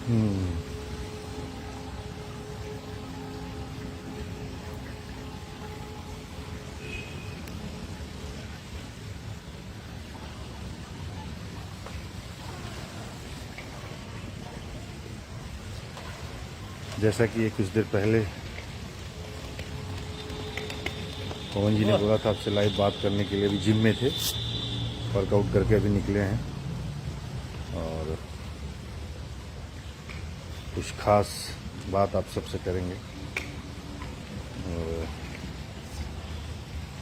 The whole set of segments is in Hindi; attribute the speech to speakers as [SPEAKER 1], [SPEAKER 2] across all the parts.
[SPEAKER 1] हम्म। जैसा कि ये कुछ देर पहले पवन जी ने बोला था आपसे लाइव बात करने के लिए, अभी जिम में थे, वर्कआउट करके अभी निकले हैं और कुछ खास बात आप सबसे करेंगे। और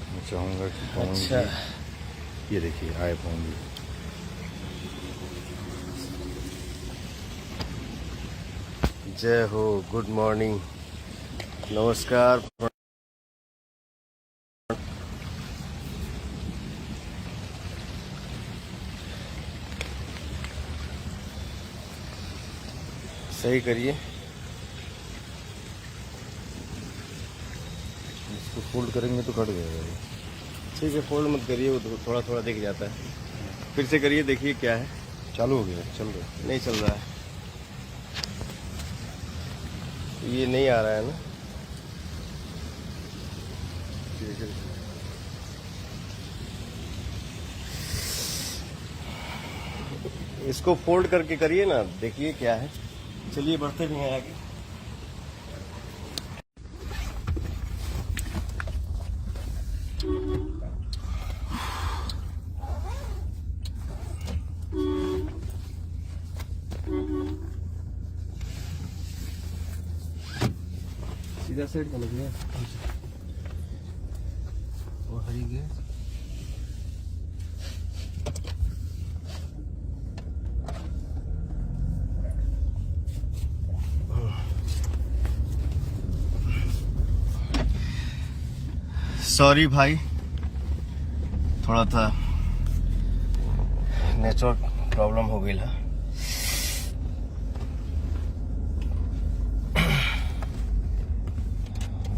[SPEAKER 1] मैं चाहूँगा कि पवन जी, ये देखिए आए पवन जी।
[SPEAKER 2] जय हो, गुड मॉर्निंग, नमस्कार। सही करिए,
[SPEAKER 1] इसको फोल्ड करेंगे तो कट जाएगा।
[SPEAKER 2] ठीक है, फोल्ड मत करिए, वो थोड़ा थोड़ा दिख जाता है। फिर से करिए, देखिए क्या है।
[SPEAKER 1] चालू हो गया, चल रहा है।
[SPEAKER 2] नहीं चल रहा है, ये नहीं आ रहा है ना। इसको फोल्ड करके करिए ना, देखिए क्या है। चलिए बढ़ते भी हैं आगे। सीधा सेट कर लीजिए, वो हरी गैस। सॉरी भाई, थोड़ा था नेटवर्क प्रॉब्लम हो गई है।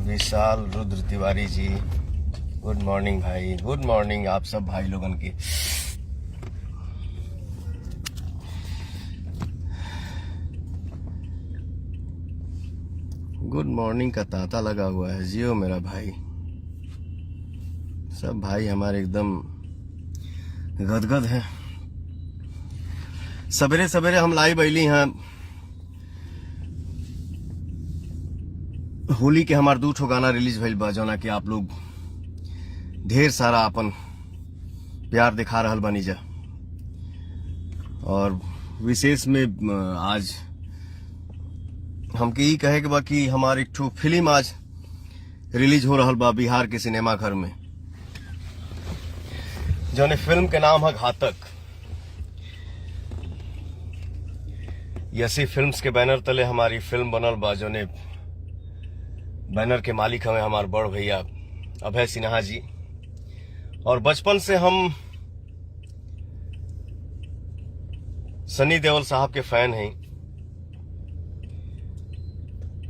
[SPEAKER 2] विशाल रुद्र तिवारी जी, गुड मॉर्निंग भाई, गुड मॉर्निंग आप सब भाई लोगन की। गुड मॉर्निंग का तांता लगा हुआ है। जियो मेरा भाई, सब भाई हमारे एकदम गदगद हैं। सवेरे सवेरे हम लाइव अली हैं। होली के हमार 2 गाना रिलीज भइल बा, जौना कि आप लोग ढेर सारा अपन प्यार दिखा रहल बानी जा। और विशेष में आज हमके ई कहे के बा कि हमार एक ठो फिल्म आज रिलीज हो रहल बा बिहार के सिनेमा घर में, जौने फिल्म के नाम है घातक। यसी फिल्म्स के बैनर तले हमारी फिल्म बनल बा, जौने बैनर के मालिक हमें हमारे बड़ भैया अभय सिन्हा जी। और बचपन से हम सनी देओल साहब के फैन हैं।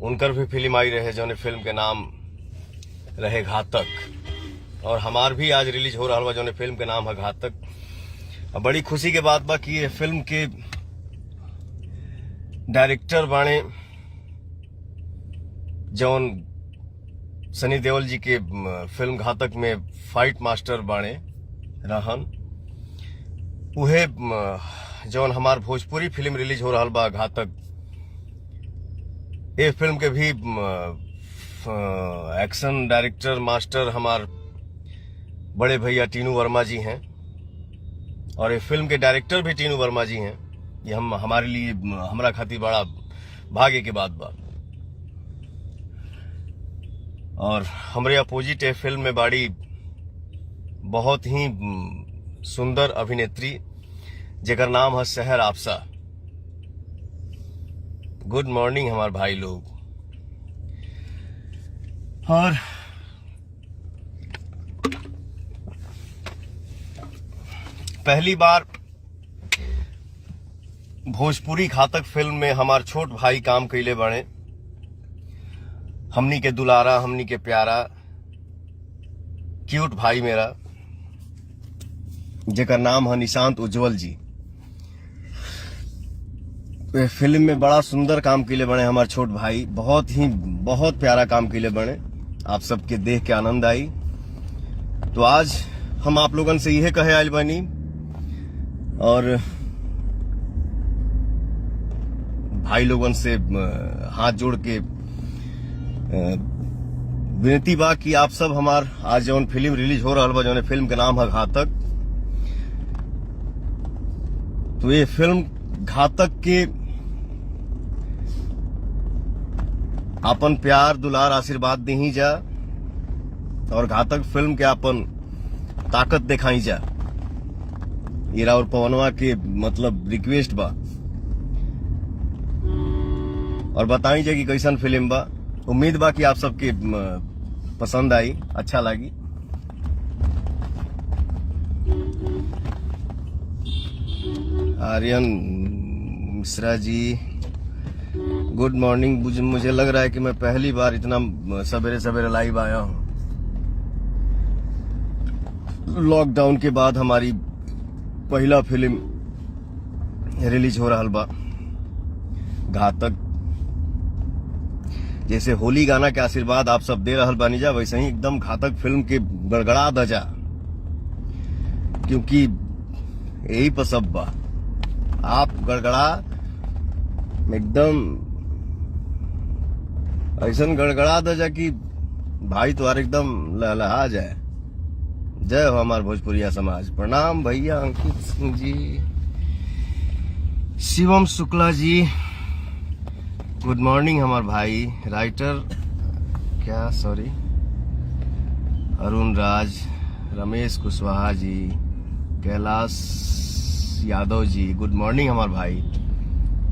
[SPEAKER 2] उनकर भी फिल्म आई रहे, जौने फिल्म के नाम रहे घातक। और हमार भी आज रिलीज हो रहा बा, जौने फिल्म के नाम है घातक। बड़ी खुशी के बात बा कि ये फिल्म के डायरेक्टर बाणे जौन सनी देओल जी के फिल्म घातक में फाइट मास्टर बाणे रहन, उहे जौन हमार भोजपुरी फिल्म रिलीज हो रहा बा घातक। ये फिल्म के भी एक्शन डायरेक्टर मास्टर हमार बड़े भैया टीनू वर्मा जी हैं। और ये फिल्म के डायरेक्टर भी टीनू वर्मा जी हैं। ये हमारे लिए, हमारा खातिर बड़ा भाग्य की बात बा। और हमरे अपोजिट फिल्म में बाड़ी बहुत ही सुंदर अभिनेत्री, जेकर नाम है सहर आपसा। गुड मॉर्निंग हमारे भाई लोग। और पहली बार भोजपुरी घातक फिल्म में हमार छोट भाई काम कैले बने। हमनी के दुलारा, हमनी के प्यारा क्यूट भाई मेरा, जेकर नाम है निशांत उज्जवल जी। फिल्म में बड़ा सुंदर काम के लिए बने हमारे छोट भाई, बहुत प्यारा काम के लिए बने, आप सबके देख के आनंद आई। तो आज हम आप लोगन से यह कहे आइल बानी और भाई लोगन से हाथ जोड़ के विनती बा कि आप सब हमार आज जौन फिल्म रिलीज हो रहा बा, जौन फिल्म के नाम है घातक, तो ये फिल्म घातक के अपन प्यार दुलार आशीर्वाद दी जा और घातक फिल्म के अपन ताकत दिखाई जा। ईरा और पवनवा के मतलब रिक्वेस्ट बा और बताई जाए कि कैसन फिल्म बा। उम्मीद बा कि आप सबके पसंद आई, अच्छा लगी। Aryan Mishra ji good morning. मुझे लग रहा है कि मैं पहली बार इतना सवेरे सवेरे लाइव आया हूं। लॉकडाउन के बाद हमारी पहला फिल्म रिलीज हो रहा बा घातक। जैसे होली गाना के आशीर्वाद आप सब दे रहल बानी जा, वैसे ही एकदम घातक फिल्म के गड़गड़ा द जा, क्योंकि यही पर सब बा। आप गड़गड़ा एकदम ऐसा गड़गड़ा द जा कि भाई तुम्हारे एकदम लहलहा जाए। जय हो हमार भोजपुरिया समाज। प्रणाम भैया अंकित सिंह जी, शिवम शुक्ला जी गुड मॉर्निंग हमार भाई। राइटर अरुण राज, रमेश कुशवाहा जी, कैलाश यादव जी गुड मॉर्निंग हमार भाई।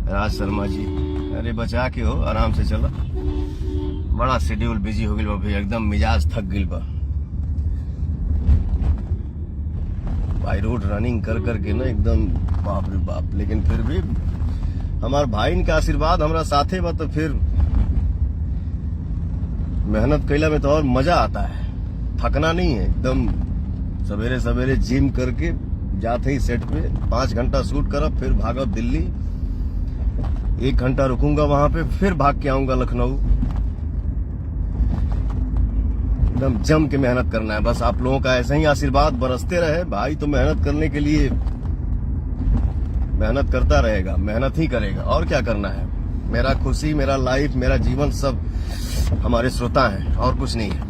[SPEAKER 2] राज शर्मा जी, अरे बचा के हो, आराम से चलो, बड़ा शेड्यूल बिजी हो गई बा भैया, एकदम मिजाज थक गई बा बाई रोड रनिंग कर करके ना, एकदम बाप रे बाप। लेकिन फिर भी हमारे भाई इनका आशीर्वाद हमरा साथे बा, तो फिर मेहनत कैला में तो और मजा आता है, थकना नहीं है। एकदम सवेरे सवेरे जिम करके जाते ही सेट पे 5 घंटा शूट करब, फिर भागब दिल्ली, 1 घंटा रुकूंगा वहां पे, फिर भाग के आऊंगा लखनऊ। एकदम जम के मेहनत करना है। बस आप लोगों का ऐसा ही आशीर्वाद बरसते रहे। भाई तो मेहनत करने के लिए मेहनत करता रहेगा, मेहनत ही करेगा, और क्या करना है। मेरा खुशी, मेरा लाइफ, मेरा जीवन सब हमारे श्रोता हैं, और कुछ नहीं है।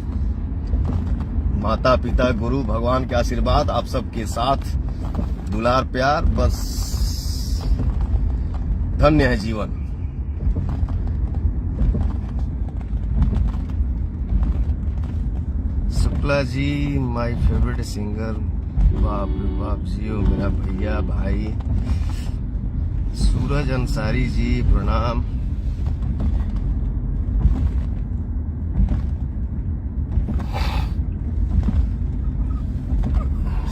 [SPEAKER 2] माता पिता गुरु भगवान के आशीर्वाद आप सबके साथ, दुलार प्यार, बस धन्य है जीवन। Shukla ji my favourite singer, बाप रे बाप जी हो मेरा भैया भाई। सूरज अंसारी जी प्रणाम।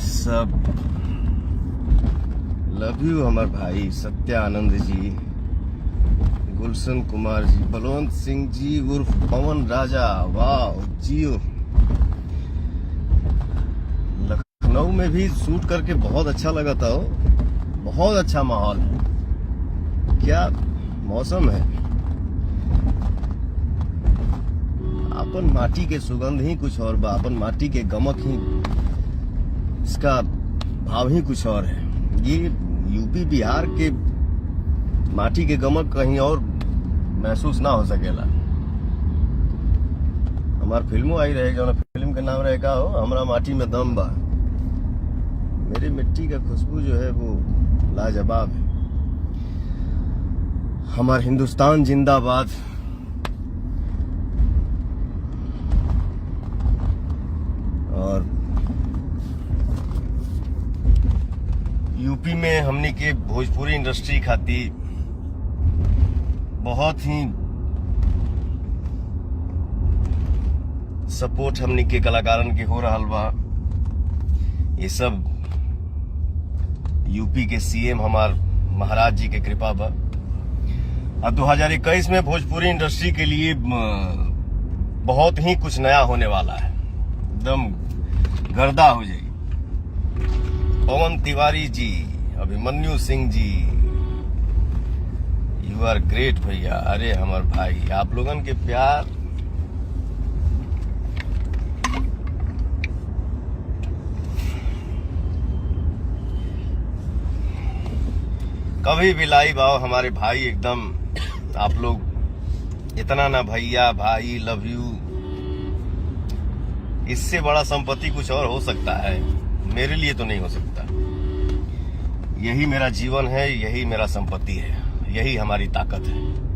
[SPEAKER 2] सब लव यू हमार भाई। सत्यानंद जी, गुलशन कुमार जी, बलवंत सिंह जी उर्फ पवन राजा, वाह जियो। लखनऊ में भी शूट करके बहुत अच्छा लगा था, बहुत अच्छा माहौल है, क्या मौसम है। अपन माटी के सुगंध ही कुछ और बा, अपन माटी के गमक ही, इसका भाव ही कुछ और है। ये यूपी बिहार के माटी के गमक कहीं और महसूस ना हो सकेला। हमार फिल्मों आई रहे, जो फिल्म के नाम रहेगा हो हमरा माटी में दम बा। मेरी मिट्टी का खुशबू जो है वो लाजवाब है। हमार हिंदुस्तान जिंदाबाद। और यूपी में हमने के भोजपुरी इंडस्ट्री खातिर बहुत ही सपोर्ट हमने के कलाकारन के हो रहा बा। ये सब यूपी के सीएम हमार महाराज जी के कृपा बा। और 2021 में भोजपुरी इंडस्ट्री के लिए बहुत ही कुछ नया होने वाला है, एकदम गर्दा हो जाएगी। पवन Tiwari ji, Abhimanyu Singh ji, you are great भैया। अरे हमार भाई, आप लोगन के प्यार कभी भी लाइव आओ हमारे भाई, एकदम आप लोग इतना ना भैया भाई लव यू, इससे बड़ा संपत्ति कुछ और हो सकता है, मेरे लिए तो नहीं हो सकता। यही मेरा जीवन है, यही मेरा संपत्ति है, यही हमारी ताकत है।